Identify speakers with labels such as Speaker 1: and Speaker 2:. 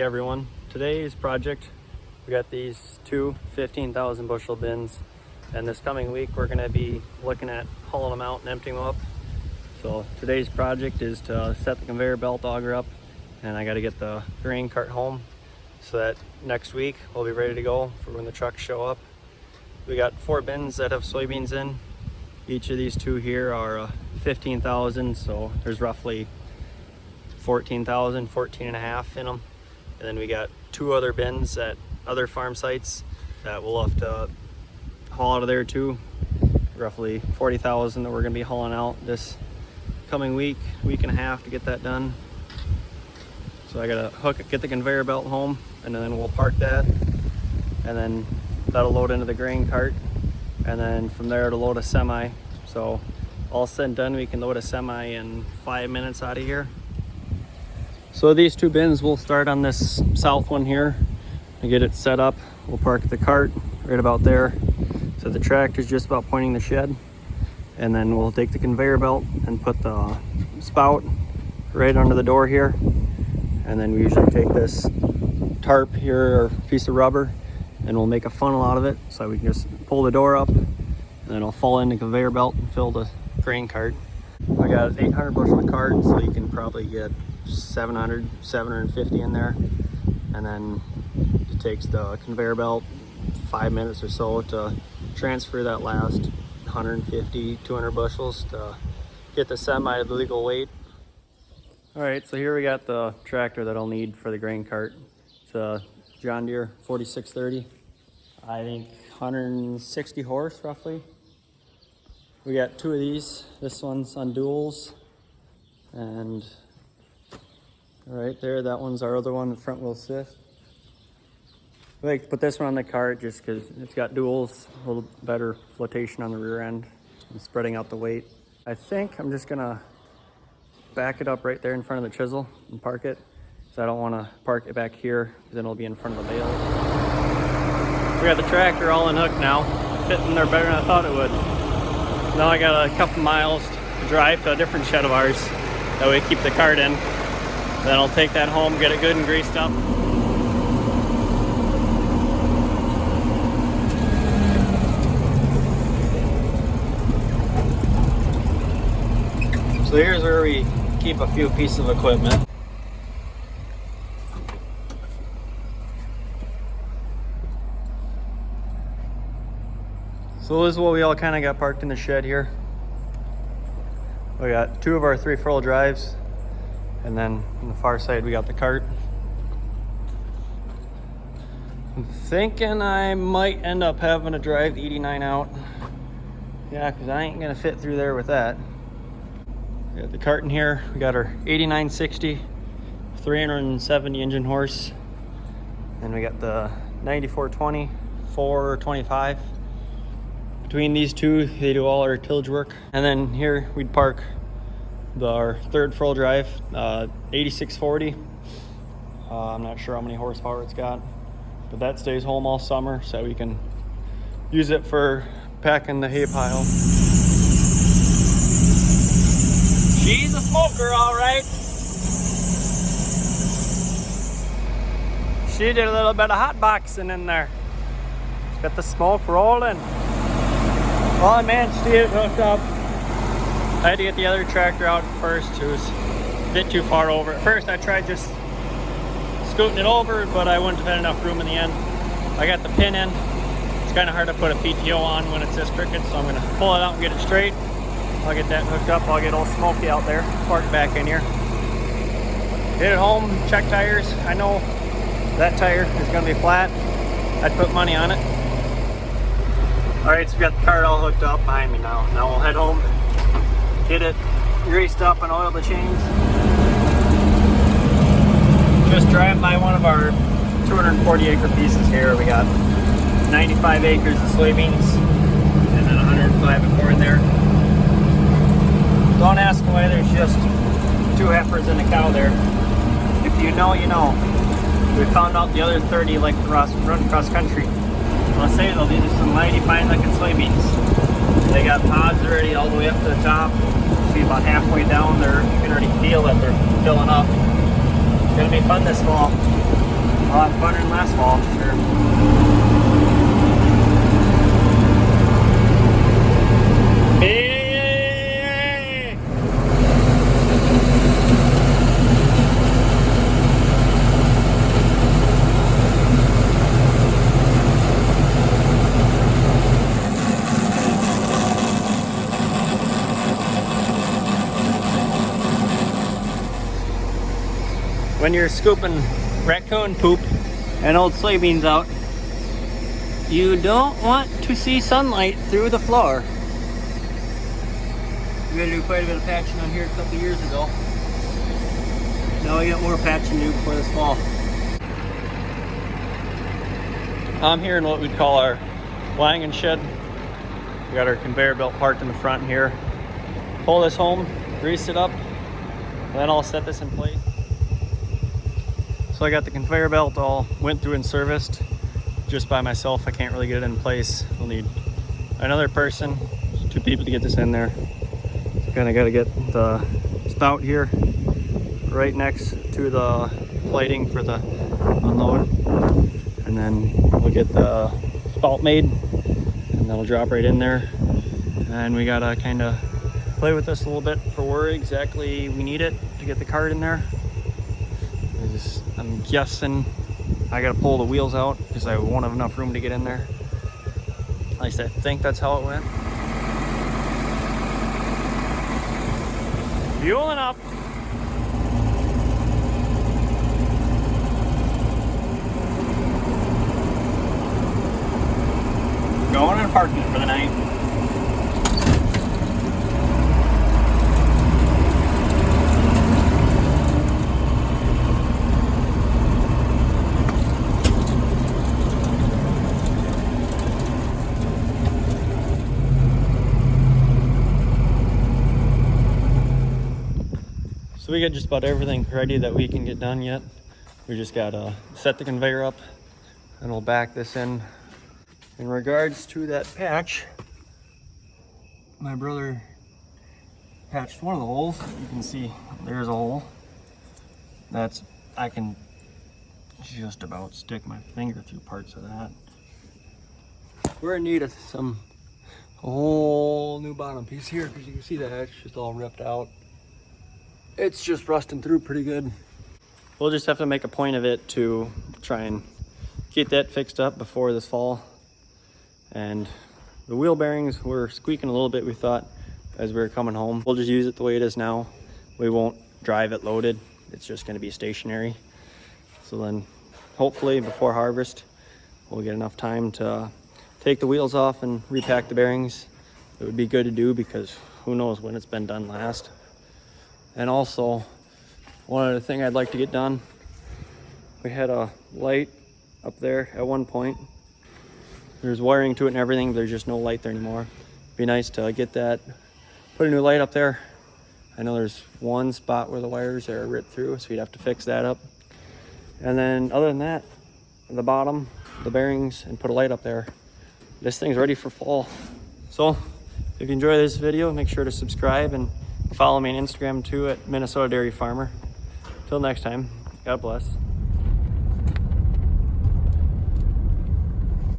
Speaker 1: Hey everyone, today's project, we got these two 15,000 bushel bins, and this coming week we're going to be looking at hauling them out and emptying them up. So today's project is to set the conveyor belt auger up, and I got to get the grain cart home so that next week we'll be ready to go for when the trucks show up. We got 4 bins that have soybeans in. Each of these two here are 15,000, so there's roughly 14,000, 14 and a half in them. And then we got 2 other bins at other farm sites that we'll have to haul out of there too. Roughly 40,000 that we're gonna be hauling out this coming week and a half to get that done. So I gotta get the conveyor belt home, and then we'll park that, and then that'll load into the grain cart, and then from there to load a semi. So all said and done, we can load a semi in 5 minutes out of here. So these 2 bins, we'll start on this south one here and get it set up. We'll park the cart right about there. So the tractor's just about pointing the shed. And then we'll take the conveyor belt and put the spout right under the door here. And then we usually take this tarp here, or piece of rubber, and we'll make a funnel out of it. So we can just pull the door up, and then it'll fall in the conveyor belt and fill the grain cart. I got an 800 bushel cart, so you can probably get 750 in there. And then it takes the conveyor belt 5 minutes or so to transfer that last 150, 200 bushels to get the semi to the legal weight. All right, so here we got the tractor that I'll need for the grain cart. It's a John Deere 4630. I think 160 horse roughly. We got 2 of these. This one's on duals, and right there, that one's our other one, the front wheel assist. I like to put this one on the cart just because it's got duals, a little better flotation on the rear end and spreading out the weight. I think I'm just gonna back it up right there in front of the chisel and park it, so I don't want to park it back here because then it'll be in front of the bales. We got the tractor all unhooked now, fitting there better than I thought it would. Now I got a couple miles to drive to a different shed of ours that we keep the cart in. Then I'll take that home, get it good and greased up. So here's where we keep a few pieces of equipment. So this is what we all kind of got parked in the shed here. We got 2 of our 3/4 drives, and then on the far side we got the cart. I'm thinking I might end up having to drive the 89 out. Yeah, because I ain't gonna fit through there with that. We got the cart in here. We got our 8960, 370 engine horse. And we got the 9420, 425. Between these 2, they do all our tillage work. And then here we'd park our 3rd 4-wheel drive, 8640. I'm not sure how many horsepower it's got, but that stays home all summer, so we can use it for packing the hay pile. She's a smoker, all right. She did a little bit of hot boxing in there. She's got the smoke rolling. Well, I managed to get it hooked up. I had to get the other tractor out first. It was a bit too far over. At first I tried just scooting it over, but I wouldn't have had enough room in the end. I got the pin in. It's kind of hard to put a PTO on when it's this crooked, so I'm going to pull it out and get it straight. I'll get that hooked up. I'll get old Smokey out there, park it back in here. Get it home, check tires. I know that tire is going to be flat. I'd put money on it. Alright, so we got the cart all hooked up behind me now. Now we'll head home, get it greased up and oil the chains. Just driving by one of our 240 acre pieces here. We got 95 acres of soybeans and then 105 of corn there. Don't ask why there's just 2 heifers and a cow there. If you know, you know. We found out the other 30 like to run cross country. I'll say though, these are some mighty fine looking soybeans. They got pods already all the way up to the top. See about halfway down there, you can already feel that they're filling up. It's gonna be fun this fall. A lot funner than last fall, for sure. Hey! When you're scooping raccoon poop and old soybeans out, you don't want to see sunlight through the floor. We had to do quite a bit of patching on here a couple years ago. Now we got more patching to do before this fall. I'm here in what we'd call our wagon shed. We got our conveyor belt parked in the front here. Pull this home, grease it up, and then I'll set this in place. So I got the conveyor belt all went through and serviced. Just by myself, I can't really get it in place. We'll need another person, 2 people to get this in there. So kind of got to get the spout here right next to the plating for the unload. And then we'll get the spout made and that'll drop right in there. And we gotta kind of play with this a little bit for where exactly we need it to get the cart in there. I'm guessing I gotta pull the wheels out because I won't have enough room to get in there. At least I think that's how it went. Fueling up. Going and parking for the night. So we got just about everything ready that we can get done yet. We just gotta set the conveyor up and we'll back this in. In regards to that patch, my brother patched one of the holes. You can see there's a hole. I can just about stick my finger through parts of that. We're in need of a whole new bottom piece here because you can see that it's just all ripped out. It's just rusting through pretty good. We'll just have to make a point of it to try and get that fixed up before this fall. And the wheel bearings were squeaking a little bit, we thought, as we were coming home. We'll just use it the way it is now. We won't drive it loaded. It's just gonna be stationary. So then hopefully before harvest, we'll get enough time to take the wheels off and repack the bearings. It would be good to do because who knows when it's been done last. And also, one other thing I'd like to get done, we had a light up there at one point. There's wiring to it and everything, but there's just no light there anymore. It'd be nice to get that, put a new light up there. I know there's one spot where the wires are ripped through, so we'd have to fix that up. And then other than that, the bottom, the bearings, and put a light up there. This thing's ready for fall. So if you enjoy this video, make sure to subscribe and follow me on Instagram too at Minnesota Dairy Farmer. Till next time, God bless.